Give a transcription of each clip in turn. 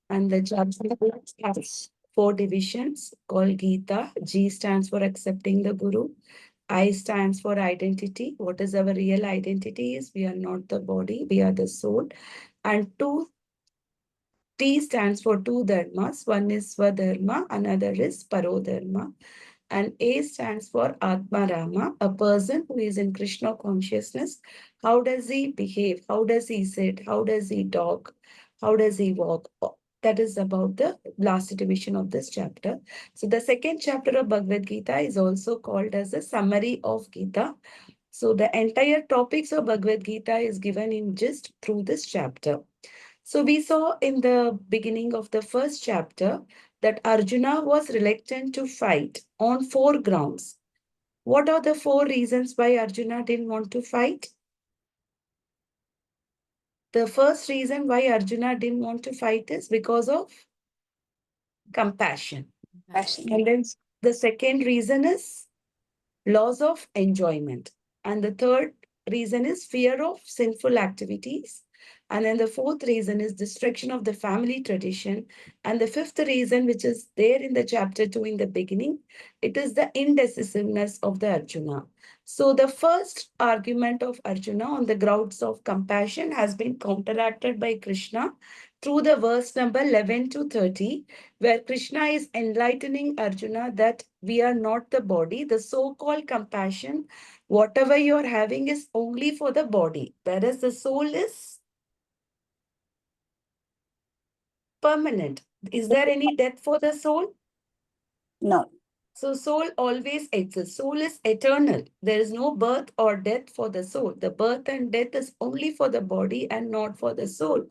And the chapter has four divisions called Gita. G stands for accepting the Guru. I stands for identity. What is our real identity is we are not the body, we are the soul. And two, T stands for two dharmas. One is Swadharma, another is Parodharma. And A stands for Atma Rama, a person who is in Krishna consciousness. How does he behave? How does he sit? How does he talk? How does he walk? That is about the last division of this chapter. So the second chapter of Bhagavad Gita is also called as a summary of Gita. So the entire topics of Bhagavad Gita is given in just through this chapter. So we saw in the beginning of the first chapter that Arjuna was reluctant to fight on four grounds. What are the four reasons why Arjuna didn't want to fight? The first reason why Arjuna didn't want to fight is because of compassion. And then the second reason is loss of enjoyment. And the third reason is fear of sinful activities. And then the fourth reason is destruction of the family tradition. And the fifth reason, which is there in the chapter 2 in the beginning, it is the indecisiveness of the Arjuna. So the first argument of Arjuna on the grounds of compassion has been counteracted by Krishna through the verse number 11 to 30, where Krishna is enlightening Arjuna that we are not the body. The so-called compassion, whatever you're having is only for the body, whereas the soul is permanent. Is there any death for the soul? No. So soul always exists. Soul is eternal. There is no birth or death for the soul. The birth and death is only for the body and not for the soul.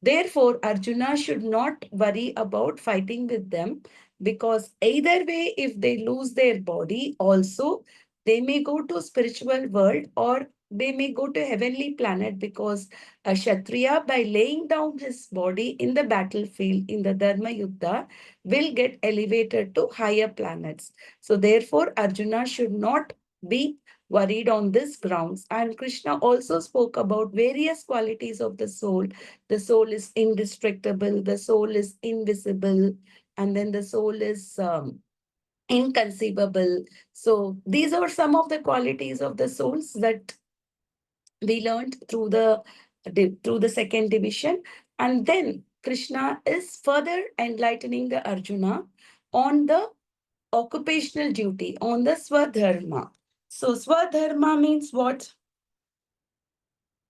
Therefore, Arjuna should not worry about fighting with them because either way, if they lose their body, also they may go to spiritual world or they may go to heavenly planet because a Kshatriya, by laying down his body in the battlefield in the Dharma Yuddha, will get elevated to higher planets. So therefore, Arjuna should not be worried on this grounds. And Krishna also spoke about various qualities of the soul. The soul is indestructible, the soul is invisible, and then the soul is inconceivable. So these are some of the qualities of the souls that we learned through the second division. And then Krishna is further enlightening the Arjuna on the occupational duty, on the Swadharma. So Swadharma means what?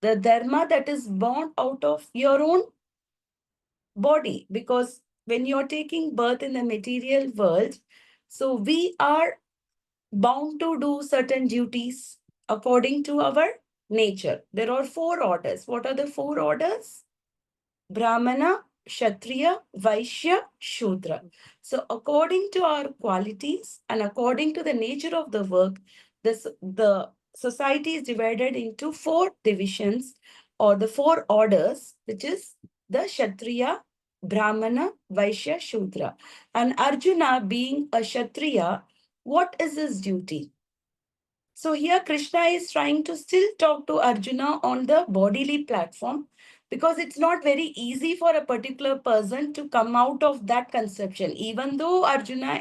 The dharma that is born out of your own body, because when you're taking birth in the material world, so we are bound to do certain duties according to our nature. There are four orders. What are the four orders? Brahmana, Kshatriya, Vaishya, Shudra. So according to our qualities and according to the nature of the work, the society is divided into four divisions or the four orders, which is the Kshatriya, Brahmana, Vaishya, Shudra. And Arjuna being a Kshatriya, what is his duty? So here Krishna is trying to still talk to Arjuna on the bodily platform because it's not very easy for a particular person to come out of that conception. Even though Arjuna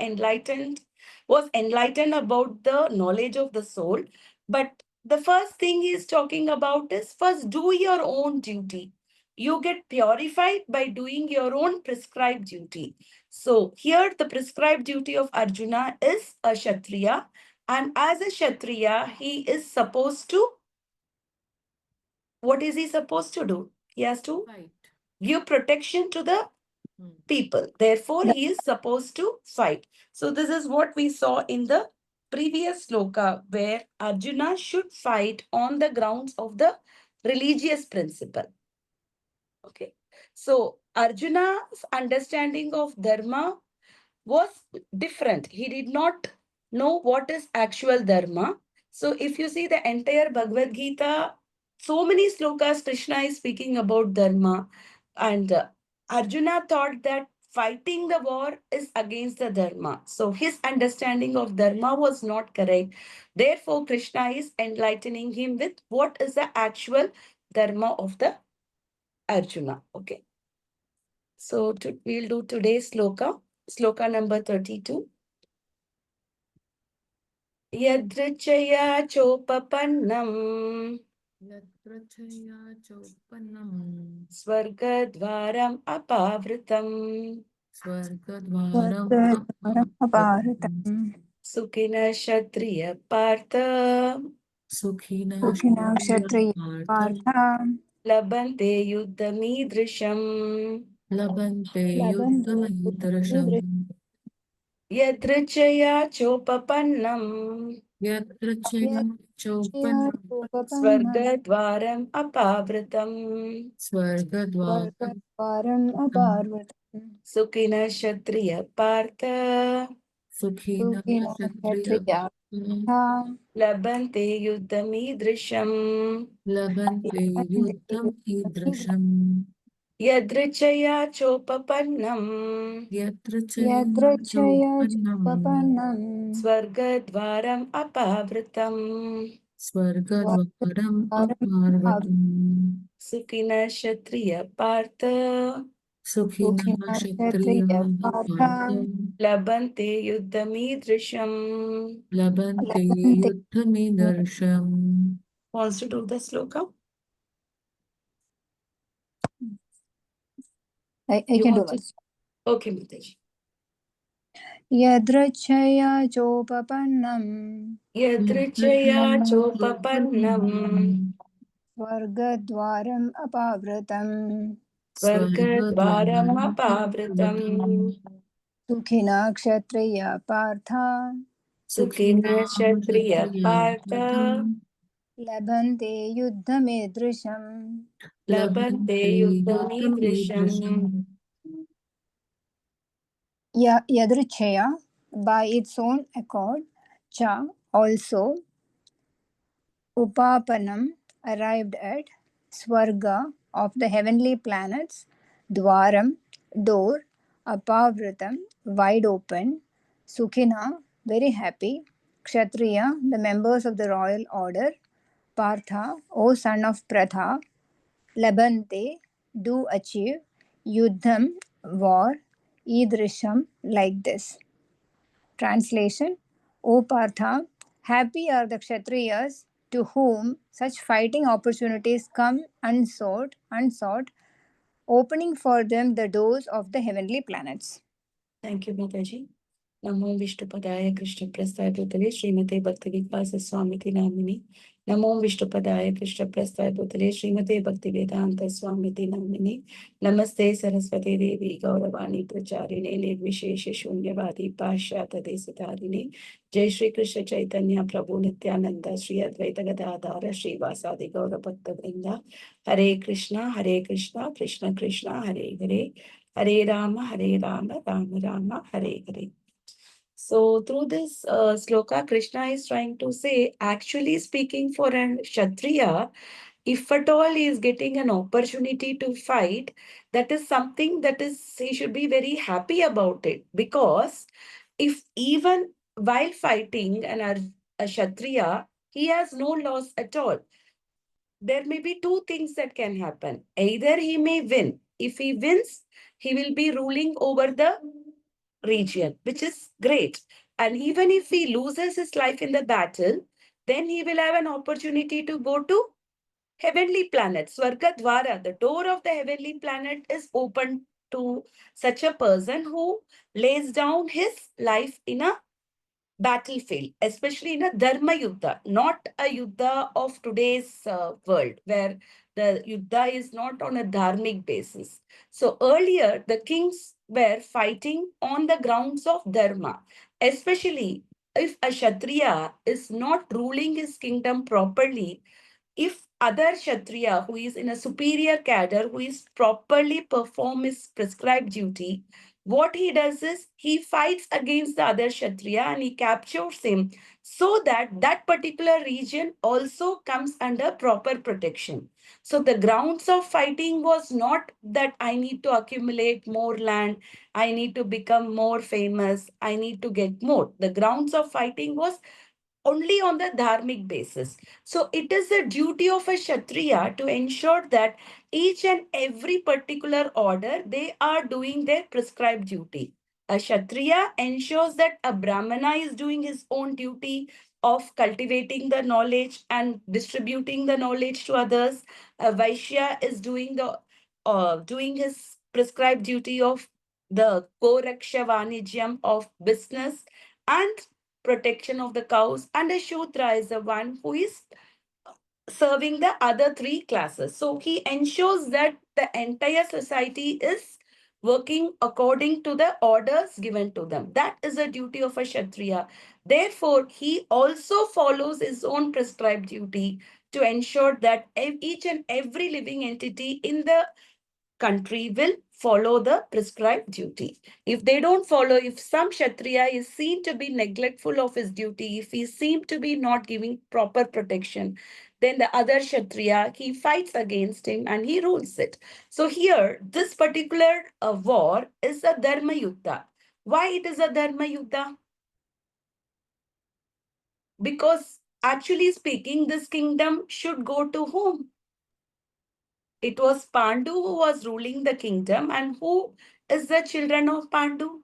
was enlightened about the knowledge of the soul, but the first thing he's talking about is first do your own duty. You get purified by doing your own prescribed duty. So here the prescribed duty of Arjuna is a Kshatriya, and as a Kshatriya, he is supposed to, what is he supposed to do? He has to fight, give protection to the people. Therefore, he is supposed to fight. So this is what we saw in the previous sloka where Arjuna should fight on the grounds of the religious principle. Okay. So Arjuna's understanding of dharma was different. He did not know what is actual dharma. So if you see the entire Bhagavad Gita, so many slokas Krishna is speaking about dharma. And Arjuna thought that fighting the war is against the dharma. So his understanding of dharma was not correct. Therefore, Krishna is enlightening him with what is the actual dharma of the Arjuna. Okay. So we'll do today's sloka number 32. Yadrichaya chopapannam यत्रचया चोपन्नं swargadvaram apavritam स्वर्गद्वारम् अपावृतम् स्वर्गद्वारमपाहृतम् Sukhina Kshatriya Partha सुखिनः सुखिनः क्षत्रियाः क्षत्रिय Partha Partha Labante Yuddhamidrisham लभन्ते लभन्ते युद्धमीदृशम् Yadrichaya Chopapannam यत्रचया चोपन्नं यक्षयोपपन्नम् Swargadvaram Apavritam स्वर्गद्वारम् स्वर्गद्वारम् अपाहृतम् Sukhina Kshatriya Partha सुखिनः सुखिनः क्षत्रियाः क्षत्रिया Partha Labante Yuddhamidrisham लभन्ते लभन्ते युद्धमीदृशम् Yadrichaya Chopapannam यत्रचया चोपन्नं यदृच्छयोपपन्नम् Swargadvaram Apavritam स्वर्गद्वारम् स्वर्गद्वारम् अपावृतम् Sukhina Kshatriya Partha सुखिनः सुखिनः क्षत्रिय क्षत्रियाः पार्था पार्थ Labante Yuddhamidrisham. लभन्ते लभन्ते युद्धमीदर्शम् Wants to do the sloka? I You can do want to? one. Okay, Mataji. यदृच्छया चोपपन्नम् Yadrichaya Chopapannam स्वर्गद्वारम् अपावृतम् Swargadvaram स्वर्गद्वारम् Apavritam अपावृतम् सुखिनः क्षत्रिय पार्थ Sukhina सुखिनः Kshatriya क्षत्रियाः पार्थ Partha लभन्ते युद्धमीदृशम् Labante लभन्ते युद्धमीदृशम् Yuddhamidrisham. यदृच्छया by its own accord cha also upapanam arrived at swarga of the heavenly planets dwaram door apavritam wide open sukhina very happy kshatriya the members of the royal order partha o son of pratha labante do achieve yuddham war idrisham like this. Translation: O Partha, happy are the Kshatriyas to whom such fighting opportunities come unsought, opening for them the doors of the heavenly planets. Thank you, Mataji. Namo Vishnupadaya Krishna Prasthaya Bhutale Srimate Bhaktivedanta Swamiti Namini. Namo Vishnupadaya Krishna Prasthaya Bhutale Srimate Bhaktivedanta Swamiti Namini. Namaste Saraswati Devi Gauravani Pracharine Nirvishesha Shunyavadi Pashyata Desitarini. Jai Shri Krishna Chaitanya Prabhu Nityananda Shri Advaita Gadadhara Shri Vasadi Gaura Bhakta Vrinda. Hare Krishna, Hare Krishna, Krishna Krishna, Hare Hare. Hare Rama, Rama Rama, Hare Hare. So, through this sloka, Krishna is trying to say, actually speaking, for an Kshatriya, if at all he is getting an opportunity to fight, that is something that is, he should be very happy about it. Because if even while fighting a Kshatriya, he has no loss at all. There may be two things that can happen. Either he may win. If he wins, he will be ruling over the region, which is great. And even if he loses his life in the battle, then he will have an opportunity to go to heavenly planet. Swargadwara, the door of the heavenly planet is open to such a person who lays down his life in a battlefield, especially in a dharma yuddha, not a yuddha of today's world, where the yuddha is not on a dharmic basis. So earlier, the kings were fighting on the grounds of dharma, especially if a kshatriya is not ruling his kingdom properly. If other kshatriya who is in a superior cadre, who is properly perform his prescribed duty, what he does is he fights against the other kshatriya and he captures him, so that that particular region also comes under proper protection. So the grounds of fighting was not that I need to accumulate more land, I need to become more famous, I need to get more. The grounds of fighting was only on the dharmic basis. So it is the duty of a Kshatriya to ensure that each and every particular order, they are doing their prescribed duty. A Kshatriya ensures that a Brahmana is doing his own duty of cultivating the knowledge and distributing the knowledge to others. A Vaishya is doing his prescribed duty of the Koraksha Vanijyam of business and protection of the cows, and a Shudra is the one who is serving the other three classes. So he ensures that the entire society is working according to the orders given to them. That is the duty of a Kshatriya. Therefore, he also follows his own prescribed duty to ensure that each and every living entity in the country will follow the prescribed duty. If they don't follow, if some Kshatriya is seen to be neglectful of his duty, if he seemed to be not giving proper protection, then the other Kshatriya, he fights against him and he rules it. So here, this particular war is a Dharma Yuddha. Why it is a Dharma Yuddha? Because actually speaking, this kingdom should go to whom? It was Pandu who was ruling the kingdom. And who is the children of Pandu?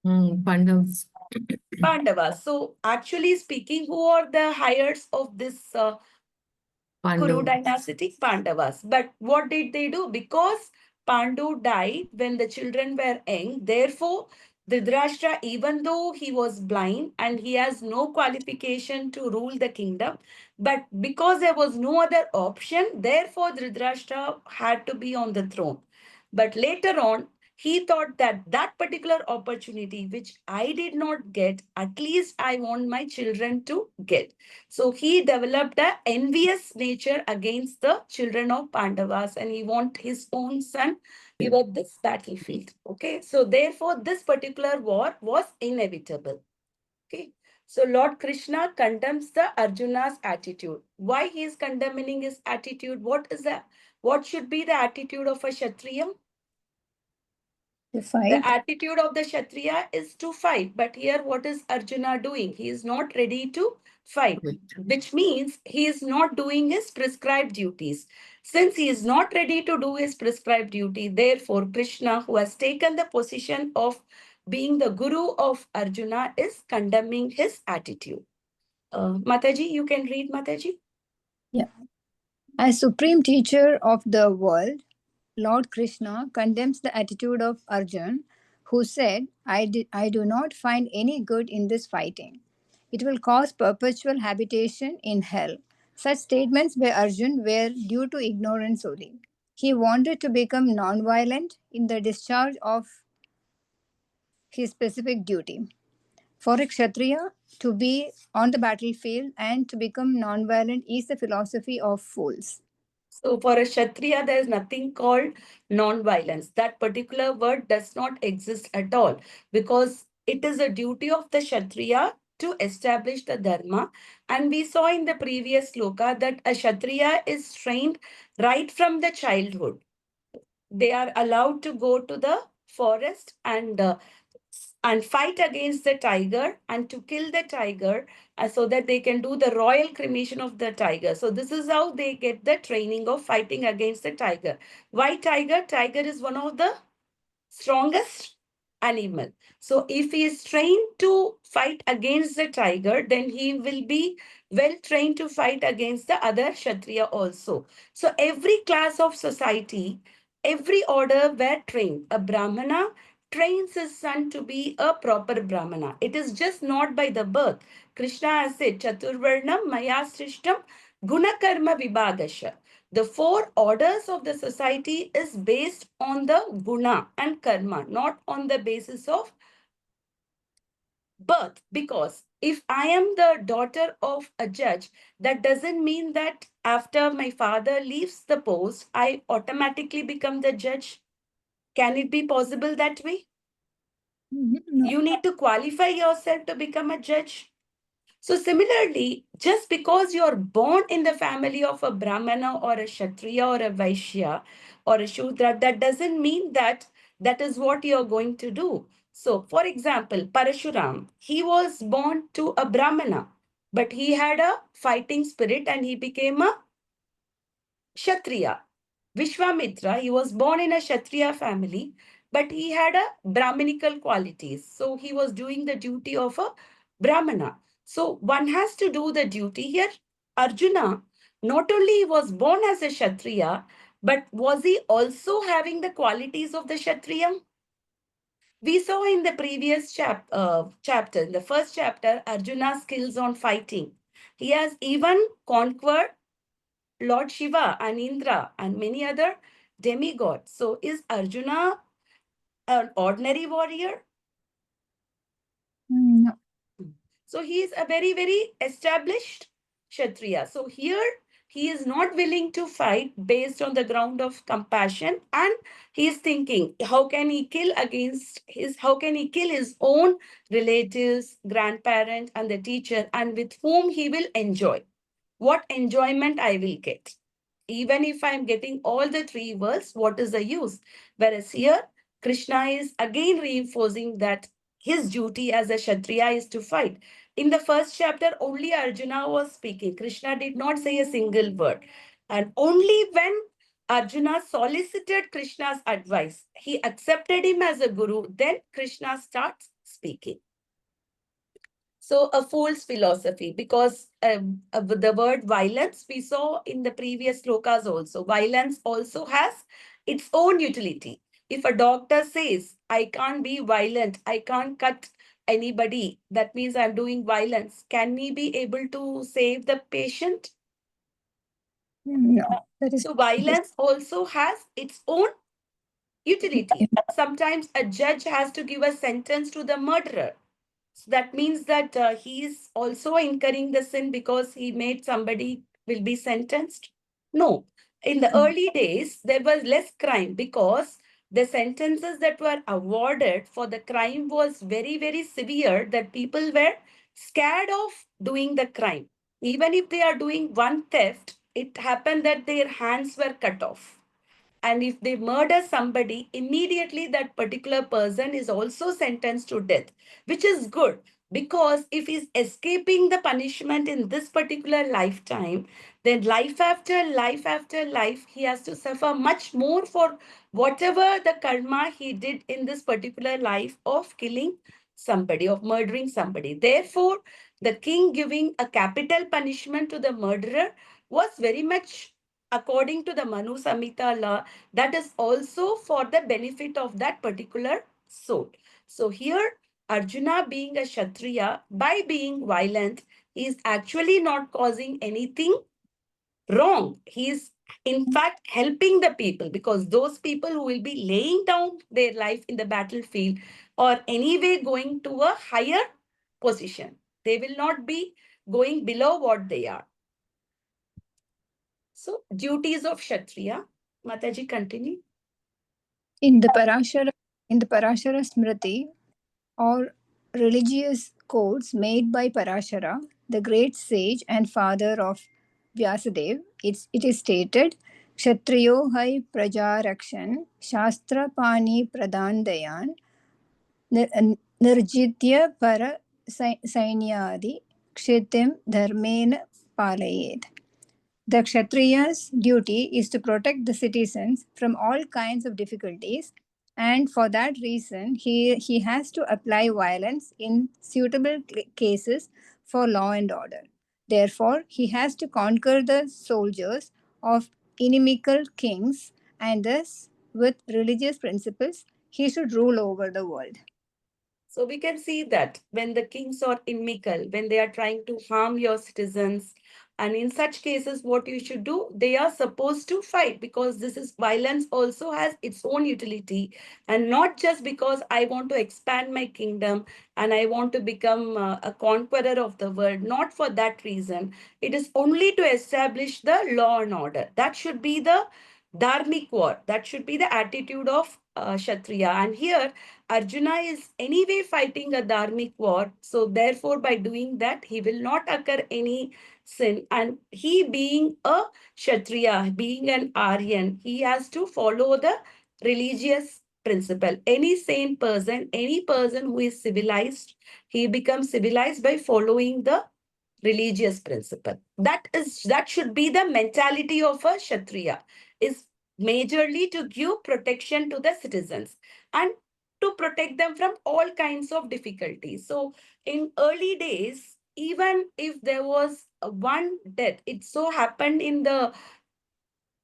Pandavas. Pandavas. So, actually speaking, who are the heirs of this Kuru Pandavas. dynasty? Pandavas. But what did they do? Because Pandu died when the children were young, therefore, Dhritarashtra, even though he was blind and he has no qualification to rule the kingdom, but because there was no other option, therefore Dhritarashtra had to be on the throne. But later on, he thought that that particular opportunity, which I did not get, at least I want my children to get. So he developed a envious nature against the children of Pandavas, and he want his own son give up this battlefield. Okay, so therefore this particular war was inevitable. Okay, so Lord Krishna condemns the Arjuna's attitude. Why he is condemning his attitude? What should be the attitude of a Kshatriya? To The fight. attitude of the Kshatriya is to fight. But here, what is Arjuna doing? He is not ready to fight, which means he is not doing his prescribed duties. Since he is not ready to do his prescribed duty, therefore, Krishna, who has taken the position of being the guru of Arjuna, is condemning his attitude. Mataji, you can read, Mataji. Yeah. As supreme teacher of the world, Lord Krishna condemns the attitude of Arjun, who said, I do not find any good in this fighting. It will cause perpetual habitation in hell. Such statements by Arjun were due to ignorance only. He wanted to become non-violent in the discharge of his specific duty. For a Kshatriya, to be on the battlefield and to become non-violent is the philosophy of fools. So for a Kshatriya, there is nothing called non-violence. That particular word does not exist at all because it is a duty of the Kshatriya to establish the Dharma. And we saw in the previous sloka that a Kshatriya is trained right from the childhood. They are allowed to go to the forest and fight against the tiger and to kill the tiger so that they can do the royal cremation of the tiger. So this is how they get the training of fighting against the tiger. Why tiger? Tiger is one of the strongest animal. So if he is trained to fight against the tiger, then he will be well trained to fight against the other Kshatriya also. So every class of society, every order were trained. A Brahmana trains his son to be a proper Brahmana. It is just not by the birth. Krishna has said, Chaturvarnam Maya Srishtam Gunakarma Vibhagasha. The four orders of the society is based on the guna and karma, not on the basis of birth. Because if I am the daughter of a judge, that doesn't mean that after my father leaves the post, I automatically become the judge. Can it be possible that way? No. You need to qualify yourself to become a judge. So similarly, just because you're born in the family of a Brahmana or a Kshatriya or a Vaishya or a Shudra, that doesn't mean that that is what you're going to do. So, for example, Parashuram, he was born to a Brahmana. but he had a fighting spirit and he became a Kshatriya. Vishwamitra, he was born in a Kshatriya family, but he had a Brahminical qualities. So he was doing the duty of a Brahmana. So one has to do the duty here. Arjuna, not only he was born as a Kshatriya, but was he also having the qualities of the Kshatriya? We saw in the previous chapter, in the first chapter, Arjuna's skills on fighting. He has even conquered Lord Shiva and Indra and many other demigods. So is Arjuna an ordinary warrior? No. So he is a very, very established Kshatriya. So here he is not willing to fight based on the ground of compassion, and he is thinking how can he kill his own relatives, grandparent, and the teacher, and with whom he will enjoy. What enjoyment I will get. Even if I'm getting all the three worlds, what is the use? Whereas here, Krishna is again reinforcing that his duty as a Kshatriya is to fight. In the first chapter, only Arjuna was speaking. Krishna did not say a single word. And only when Arjuna solicited Krishna's advice, he accepted him as a guru, then Krishna starts speaking. So a fool's philosophy, because the word violence we saw in the previous slokas also. Violence also has its own utility. If a doctor says, I can't be violent, I can't cut anybody, that means I'm doing violence. Can we be able to save the patient? No. That is So violence also has its own utility. Sometimes a judge has to give a sentence to the murderer. So that means that he is also incurring the sin because he made somebody will be sentenced? No. In the early days, there was less crime because the sentences that were awarded for the crime was very, very severe that people were scared of doing the crime. Even if they are doing one theft, it happened that their hands were cut off. And if they murder somebody, immediately that particular person is also sentenced to death, which is good because if he's escaping the punishment in this particular lifetime, then life after life, he has to suffer much more for whatever the karma he did in this particular life of killing somebody, of murdering somebody. Therefore, the king giving a capital punishment to the murderer was very much according to the Manu Samhita law, that is also for the benefit of that particular soul. So here, Arjuna being a Kshatriya, by being violent, he is actually not causing anything wrong. He is in fact helping the people because those people who will be laying down their life in the battlefield or anyway going to a higher position. They will not be going below what they are. So, duties of Kshatriya. Mataji, continue. in the Parashara Smriti, or religious codes made by Parashara, the great sage and father of Vyasadev. It is stated, Kshatriyo hai praja rakshan, shastra pani pradhan dayan, nirjitya para sainyadi, kshitim dharmena palayed. The Kshatriya's duty is to protect the citizens from all kinds of difficulties, and for that reason, he has to apply violence in suitable cases for law and order. Therefore, he has to conquer the soldiers of inimical kings, and thus, with religious principles, he should rule over the world. So we can see that when the kings are inimical, when they are trying to harm your citizens, and in such cases, what you should do, they are supposed to fight because this is violence also has its own utility, and not just because I want to expand my kingdom and I want to become a conqueror of the world. Not for that reason. It is only to establish the law and order. That should be the dharmic war. That should be the attitude of Kshatriya. And here Arjuna is anyway fighting a dharmic war. So therefore, by doing that, he will not occur any sin. And he being a Kshatriya, being an Aryan, he has to follow the religious principle. Any sane person, any person who is civilized, he becomes civilized by following the religious principle. That should be the mentality of a Kshatriya, is majorly to give protection to the citizens and to protect them from all kinds of difficulties. So in early days, even if there was one death, it so happened in the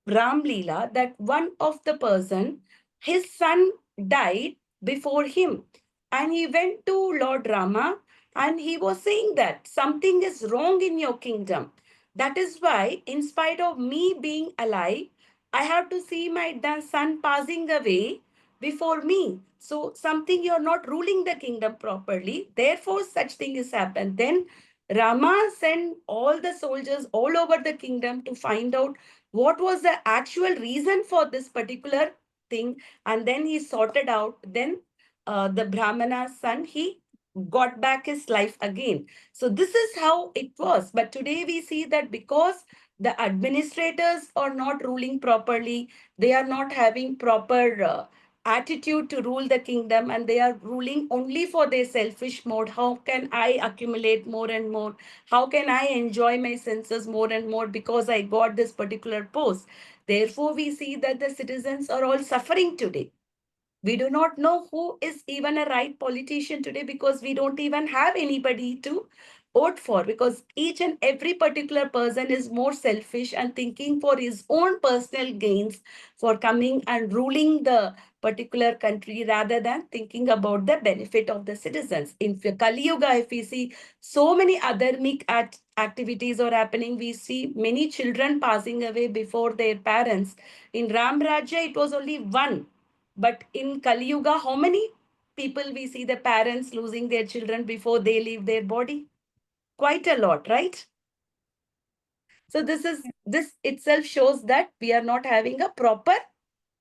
Ram Leela that one of the person, his son died before him. And he went to Lord Rama and he was saying that something is wrong in your kingdom. That is why, in spite of me being alive, I have to see my son passing away before me. So something you're not ruling the kingdom properly. Therefore, such thing has happened. Then Rama sent all the soldiers all over the kingdom to find out what was the actual reason for this particular thing, and then he sorted out. Then the Brahmana's son, he got back his life again. So this is how it was. But today we see that because the administrators are not ruling properly, they are not having proper attitude to rule the kingdom, and they are ruling only for their selfish mode. How can I accumulate more and more? How can I enjoy my senses more and more because I got this particular post? Therefore, we see that the citizens are all suffering today. We do not know who is even a right politician today because we don't even have anybody to vote for, because each and every particular person is more selfish and thinking for his own personal gains for coming and ruling the particular country rather than thinking about the benefit of the citizens. In Kali Yuga, if we see so many other activities are happening, we see many children passing away before their parents. In Ram Rajya, it was only one, but in Kali Yuga, how many people we see the parents losing their children before they leave their body? Quite a lot, right? So this itself shows that we are not having a proper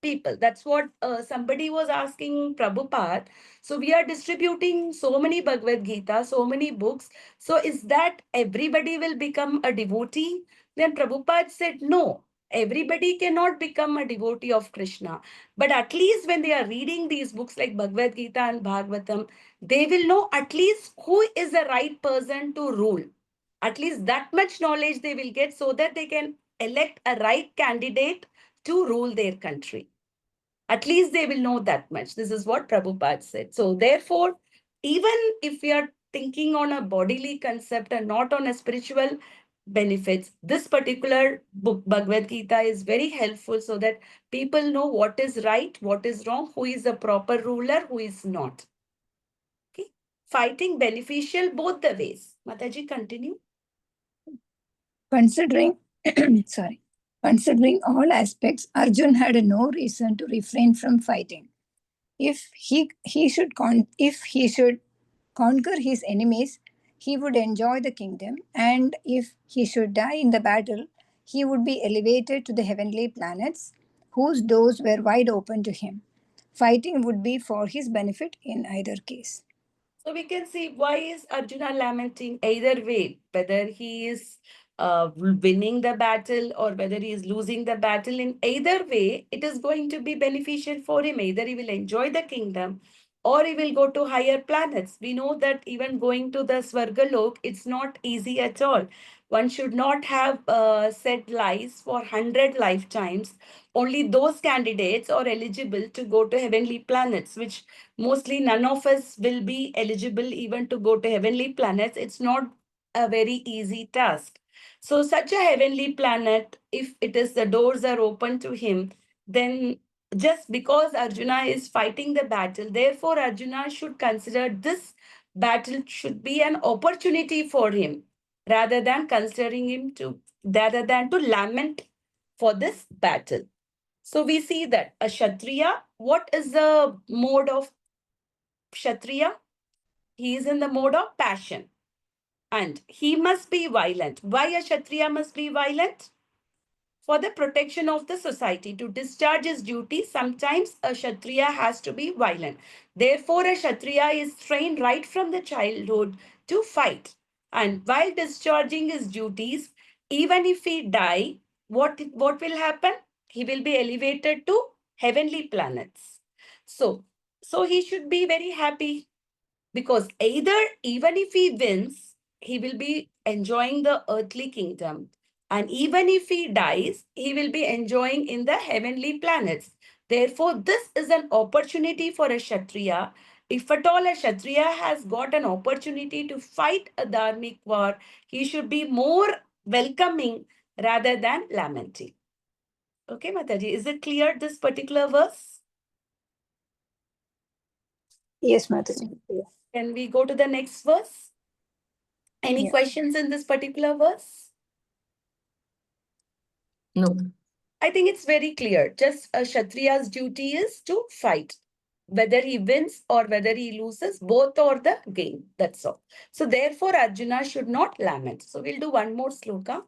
people. That's what somebody was asking Prabhupada. So we are distributing so many Bhagavad Gita, so many books. So is that everybody will become a devotee? Then Prabhupada said, no, everybody cannot become a devotee of Krishna. But at least when they are reading these books like Bhagavad Gita and Bhagavatam, they will know at least who is the right person to rule. At least that much knowledge they will get so that they can elect a right candidate to rule their country. At least they will know that much. This is what Prabhupada said. So therefore, even if we are thinking on a bodily concept and not on a spiritual benefits, this particular book, Bhagavad Gita, is very helpful so that people know what is right, what is wrong, who is a proper ruler, who is not. Okay. Fighting beneficial both the ways. Mataji, continue. Considering, sorry, considering all aspects, Arjun had no reason to refrain from fighting. If he should conquer his enemies, he would enjoy the kingdom, and if he should die in the battle, he would be elevated to the heavenly planets, whose doors were wide open to him. Fighting would be for his benefit in either case. So we can see why is Arjuna lamenting either way, whether he is winning the battle or whether he is losing the battle. In either way, it is going to be beneficial for him. Either he will enjoy the kingdom or he will go to higher planets. We know that even going to the Swargalok, it's not easy at all. One should not have said lies for 100 lifetimes. Only those candidates are eligible to go to heavenly planets, which mostly none of us will be eligible even to go to heavenly planets. It's not a very easy task. So such a heavenly planet, if it is the doors are open to him, then just because Arjuna is fighting the battle, therefore Arjuna should consider this battle should be an opportunity for him rather than considering him to rather than to lament for this battle. So we see that a Kshatriya, what is the mode of Kshatriya? He is in the mode of passion and he must be violent. Why a Kshatriya must be violent? For the protection of the society. To discharge his duty, sometimes a Kshatriya has to be violent. Therefore, a Kshatriya is trained right from the childhood to fight. And while discharging his duties, even if he die, what will happen? He will be elevated to heavenly planets. So he should be very happy because either even if he wins, he will be enjoying the earthly kingdom. And even if he dies, he will be enjoying in the heavenly planets. Therefore, this is an opportunity for a Kshatriya. If at all a Kshatriya has got an opportunity to fight a dharmic war, he should be more welcoming rather than lamenting. Okay, Mataji, is it clear this particular verse? Yes, Mataji. Yeah. Can we go to the next verse? Any Yeah. questions in this particular verse? No. I think it's very clear. Just a Kshatriya's duty is to fight. Whether he wins or whether he loses, both are the gain. That's all. So therefore, Arjuna should not lament. So we'll do one more sloka.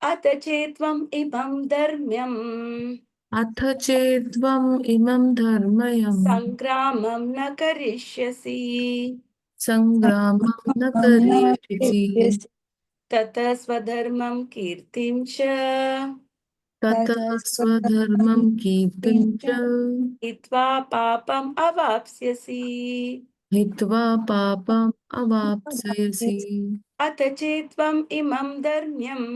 Ata chetvam imam dharmyam अथ चेत्त्वम् इमं धर्मयम् sangramam na karishyasi सङ्ग्रामं न करिष्यसि tata swadharmam kirtim cha ततः स्वधर्मं कीर्तिं च hitva papam avapsyasi. हित्वा पापम् अवाप्स्यसि अथ चेत्त्वम् इमं धर्म्यम्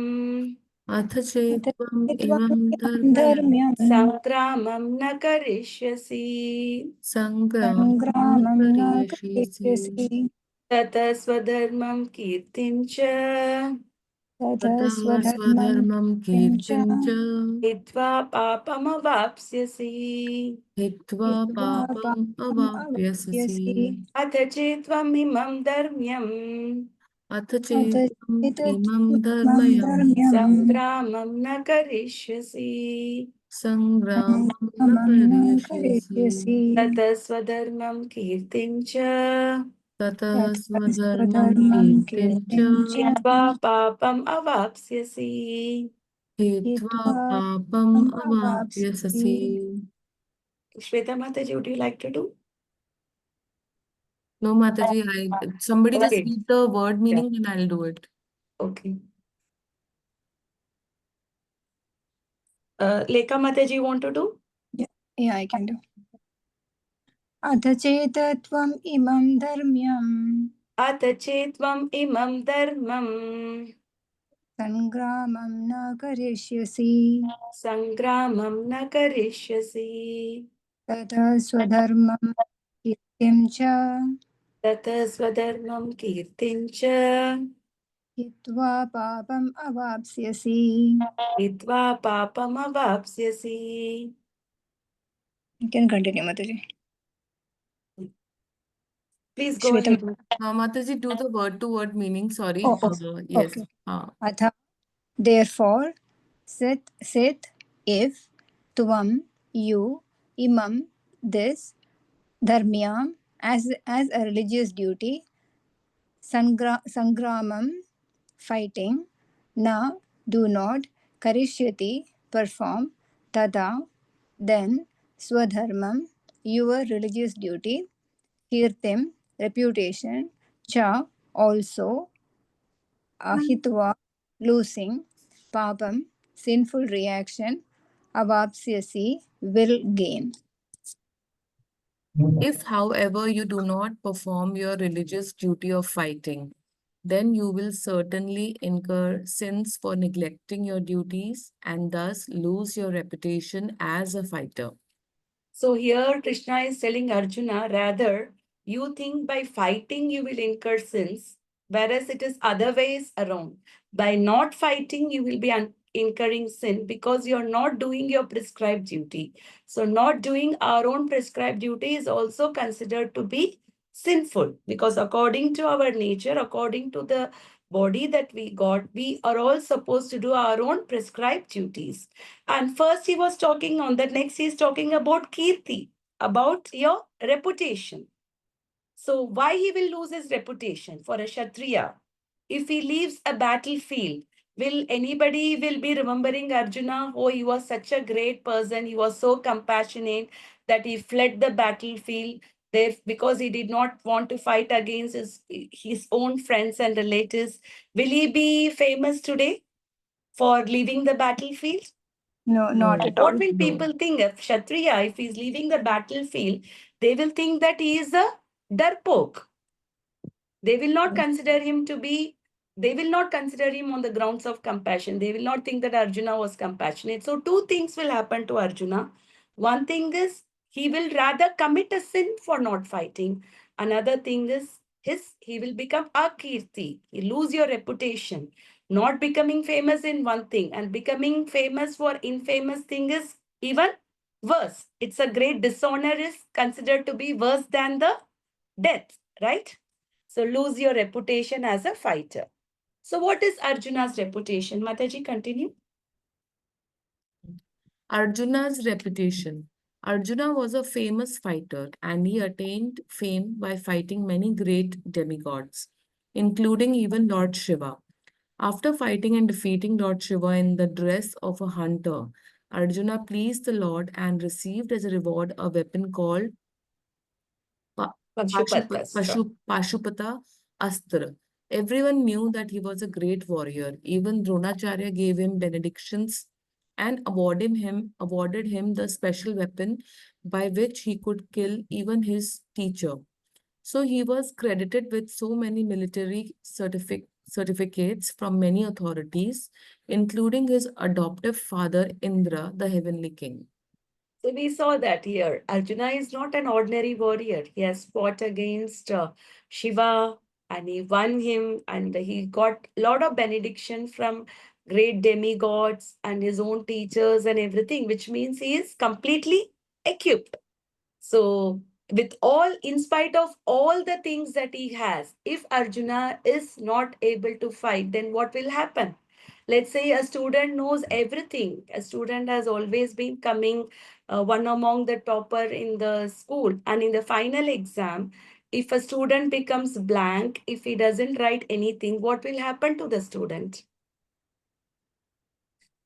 अथ चेत्त्वम् इमं धर्मयम् धर्म्यं सङ्ग्रामं न करिष्यसि सङ्ग्रामं न सङ्ग्रामं न करिष्यसि करिष्यसि ततः स्वधर्मं कीर्तिं च ततः ततः स्वधर्मं स्वधर्मं च कीर्तिं च हित्वा पापमवाप्स्यसि हित्वा हित्वा पापम् पापम् अवाप्स्यसि अवाप्स्यसि अथ चेत्त्वम् इमं धर्म्यम् अथ अथ चेत्त्वम् इमं चेतत्त्वं धर्मयम् धर्म्यं सङ्ग्रामं न करिष्यसि सङ्ग्रामं न सङ्ग्रामं न करिष्यसि करिष्यसि ततः स्वधर्मं कीर्तिं च ततः ततः स्वधर्मं स्वधर्मं कीर्तिं च कीर्तिं च हित्वा पापम् अवाप्स्यसि हित्वा हित्वा पापम् पापम् अवाप्स्यसि अवाप्स्यसि Shweta Mataji, would you like to do? No, Mataji, somebody just Okay. read the word Yeah. meaning and I'll do it. Okay. Lekha Mataji, want to do? Yeah, I can do. अथ चेतत्वम् इमं धर्म्यम् अथ चेत्त्वम् इमं धर्मम् सङ्ग्रामं न करिष्यसि सङ्ग्रामं न करिष्यसि ततः स्वधर्मं कीर्तिं च ततः स्वधर्मं कीर्तिं च हित्वा पापम् अवाप्स्यसि हित्वा पापमवाप्स्यसि. You can continue, Mataji. Please go Shweta. ahead. Mataji, do the word to word meaning. Sorry. Oh, Yes. okay. अथ therefore sit if tvam you imam this dharmyam as a religious duty sangramam fighting na do not karishyati perform tada then swadharmam your religious duty kirtim reputation cha also ahitva losing papam sinful reaction avapsyasi will gain. If, however, you do not perform your religious duty of fighting, then you will certainly incur sins for neglecting your duties and thus lose your reputation as a fighter. So here Krishna is telling Arjuna, rather, you think by fighting you will incur sins, whereas it is other ways around. By not fighting, you will be incurring sin because you're not doing your prescribed duty. So not doing our own prescribed duty is also considered to be sinful because according to our nature, according to the body that we got, we are all supposed to do our own prescribed duties. And first he was talking on that, next he's talking about Kirti, about your reputation. So why he will lose his reputation for a Kshatriya? If he leaves a battlefield, will anybody will be remembering Arjuna? Oh, he was such a great person. He was so compassionate that he fled the battlefield there because he did not want to fight against his own friends and relatives. Will he be famous today for leaving the battlefield? No, not No. at all. What will people think of Kshatriya if he's leaving the battlefield? They will think that he is a darpok. They will not consider him to be, they will not consider him on the grounds of compassion. They will not think that Arjuna was compassionate. So, two things will happen to Arjuna. One thing is he will rather commit a sin for not fighting. Another thing is he will become akirti. He lose your reputation. Not becoming famous in one thing and becoming famous for infamous thing is even worse. It's a great dishonor is considered to be worse than the death, right? So lose your reputation as a fighter. So what is Arjuna's reputation? Mataji, continue. Arjuna's reputation. Arjuna was a famous fighter and he attained fame by fighting many great demigods, including even Lord Shiva. After fighting and defeating Lord Shiva in the dress of a hunter, Arjuna pleased the Lord and received as a reward a weapon called Pa- Pakshupatastra. Pashupata Astra. Everyone knew that he was a great warrior. Even Dronacharya gave him benedictions and awarded him the special weapon by which he could kill even his teacher. So he was credited with so many military certificates from many authorities, including his adoptive father Indra, the heavenly king. So we saw that here. Arjuna is not an ordinary warrior. He has fought against Shiva and he won him and he got a lot of benediction from great demigods and his own teachers and everything, which means he is completely equipped. So, with all, in spite of all the things that he has, if Arjuna is not able to fight, then what will happen? Let's say a student knows everything. A student has always been coming one among the topper in the school, and in the final exam, if a student becomes blank, if he doesn't write anything, what will happen to the student?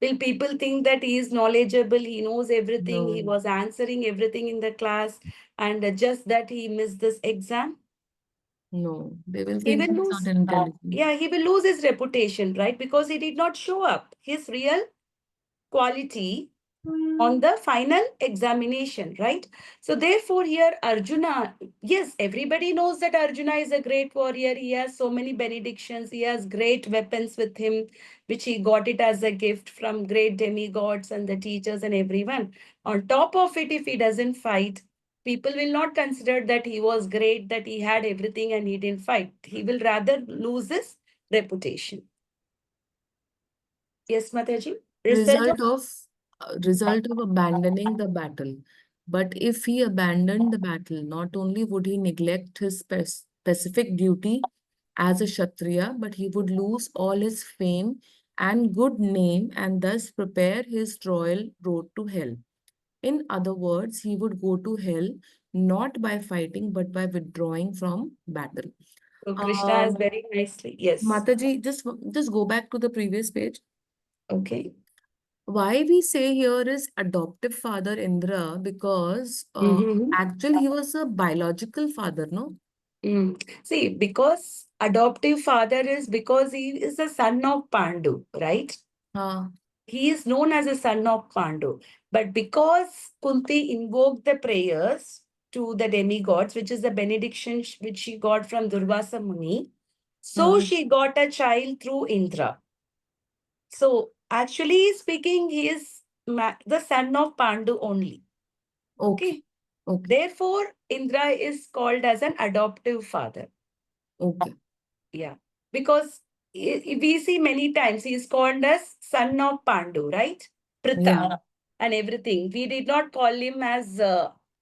Will people think that he is knowledgeable, he knows everything, he No, was answering everything in the class, and just that he missed this exam? no, they will He think will he's not lose. intelligent. Yeah, he will lose his reputation, right? Because he did not show up his real quality on the final examination, right? So therefore, here Arjuna, yes, everybody knows that Arjuna is a great warrior. He has so many benedictions. He has great weapons with him, which he got it as a gift from great demigods and the teachers and everyone. On top of it, if he doesn't fight, people will not consider that he was great, that he had everything and he didn't fight. He will rather lose his reputation. Yes, Mataji. Result of result of result of abandoning the battle. But if he abandoned the battle, not only would he neglect his specific duty as a Kshatriya, but he would lose all his fame and good name and thus prepare his royal road to hell. In other words, he would go to hell not by fighting but by withdrawing from battle. so Krishna has Um, very nicely. Yes. Mataji, just go back to the previous page. Okay. Why we say here is adoptive father Indra because Mm-hmm. actually he was a biological father, no? Mm. See, because adoptive father is because he is the son of Pandu, right? Uh, He is known as a son of Pandu. But because Kunti invoked the prayers to the demigods, which is the benediction which she got from Durvasa Muni, so uh, she got a child through Indra. So, actually speaking, he is the son of Pandu only. okay, Okay. okay, Therefore, Indra is called as an adoptive father. okay. Yeah. Because we see many times he is called as son of Pandu, right? Yeah. Pritha and everything. We did not call him as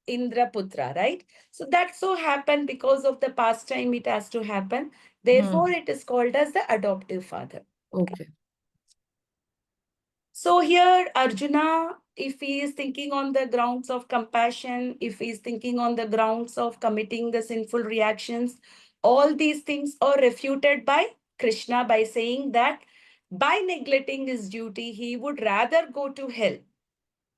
Indra Putra, right? So that so happened because of the pastime it has to happen. Therefore, Hmm. it is called as the adoptive father. Okay. So here, Arjuna, if he is thinking on the grounds of compassion, if he is thinking on the grounds of committing the sinful reactions, all these things are refuted by Krishna by saying that by neglecting his duty, he would rather go to hell.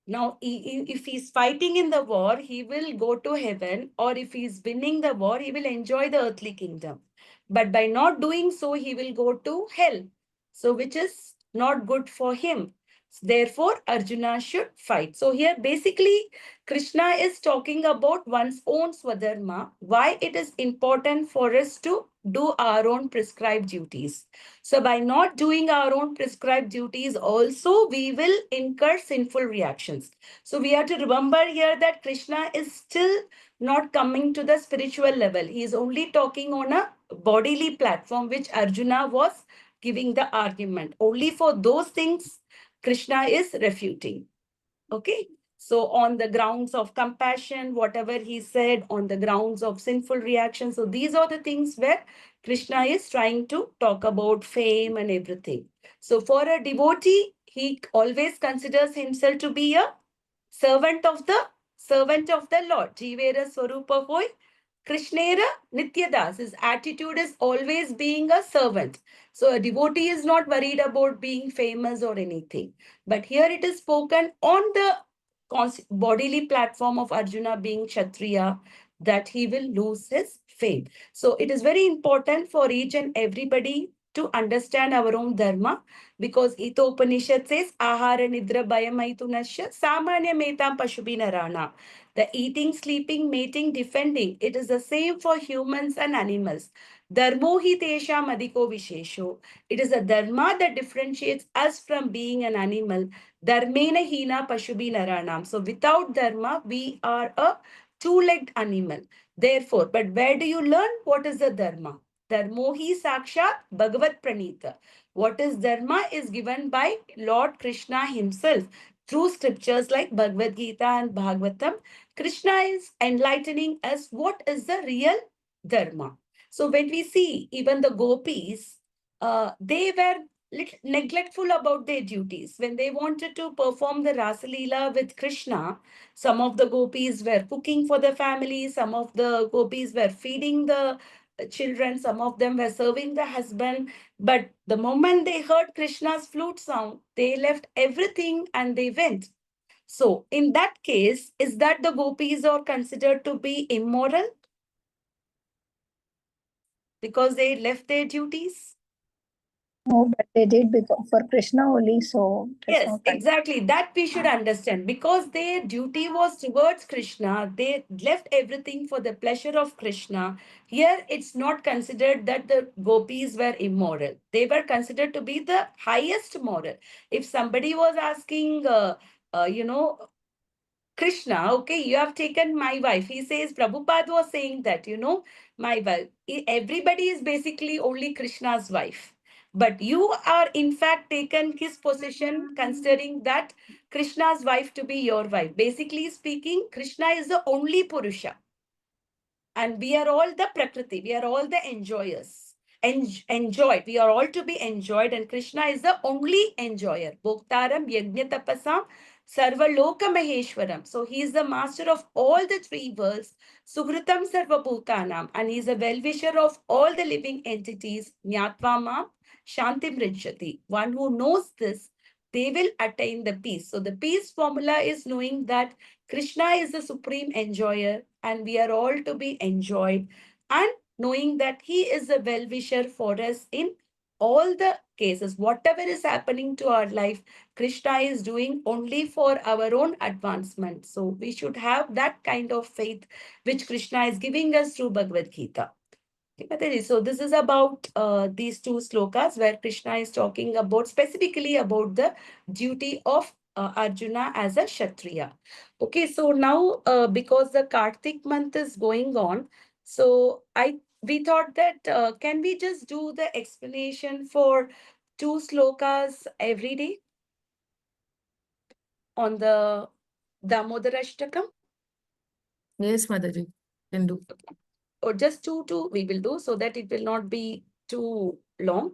Now, if he's fighting in the war, he will go to heaven, or if he's winning the war, he will enjoy the earthly kingdom. But by not doing so, he will go to hell. So, which is not good for him. Therefore, Arjuna should fight. So here basically Krishna is talking about one's own swadharma, why it is important for us to do our own prescribed duties. So by not doing our own prescribed duties, also we will incur sinful reactions. So we have to remember here that Krishna is still not coming to the spiritual level. He is only talking on a bodily platform, which Arjuna was giving the argument. Only for those things Krishna is refuting. Okay. So, on the grounds of compassion, whatever he said, on the grounds of sinful reaction. So, these are the things where Krishna is trying to talk about fame and everything. So, for a devotee, he always considers himself to be a servant of the Lord. Jivera Swarupa Hoy, Krishnera Nityadas. His attitude is always being a servant. So a devotee is not worried about being famous or anything. But here it is spoken on the bodily platform of Arjuna being Kshatriya that he will lose his fame. So it is very important for each and everybody to understand our own dharma, because Ito Upanishad says, Ahara Nidra Bayamaitunasya Samanya Metam Pashubinarana. The eating, sleeping, mating, defending, it is the same for humans and animals. Dharmo hi tesha madiko vishesho. It is a dharma that differentiates us from being an animal. Dharmena hina pashubi naranam. So without dharma, we are a two-legged animal. Therefore, but where do you learn what is the dharma? Dharmo hi sakshat Bhagavad Pranita. What is dharma is given by Lord Krishna himself through scriptures like Bhagavad Gita and Bhagavatam. Krishna is enlightening us what is the real dharma. So when we see even the gopis, they were neglectful about their duties. When they wanted to perform the Rasa Leela with Krishna, some of the gopis were cooking for the family, some of the gopis were feeding the children, some of them were serving the husband. But the moment they heard Krishna's flute sound, they left everything and they went. So, in that case, is that the gopis are considered to be immoral because they left their duties? No, but they did because for Krishna only, so there's Yes, no exactly. That we should understand. Because their duty was towards Krishna, they left everything for the pleasure of Krishna. Here, it's not considered that the gopis were immoral. They were considered to be the highest moral. If somebody was asking, Krishna, okay, you have taken my wife. He says, Prabhupada was saying that, my wife. Everybody is basically only Krishna's wife. But you are, in fact, taken his position, considering that Krishna's wife to be your wife. Basically speaking, Krishna is the only Purusha. And we are all the Prakriti. We are all the enjoyers. Enjoyed. We are all to be enjoyed. And Krishna is the only enjoyer. Bhoktaram Yajna Tapasam Sarva Loka Maheshwaram. So he is the master of all the three worlds. Suhritam Sarva Bhutanam. And he is a well-wisher of all the living entities. Nyatva Mam Shantim Rijjati. One who knows this, they will attain the peace. So the peace formula is knowing that Krishna is the supreme enjoyer and we are all to be enjoyed, and knowing that he is a well-wisher for us in all the cases. Whatever is happening to our life, Krishna is doing only for our own advancement. So we should have that kind of faith which Krishna is giving us through Bhagavad Gita. So this is about these two slokas where Krishna is talking about specifically about the duty of Arjuna as a Kshatriya. Okay, so now because the Kartik month is going on, so we thought that can we just do the explanation for two slokas every day on the Damodarashtakam, Yes, Mataji, can do. or just two we will do so that it will not be too long.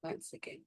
Once again.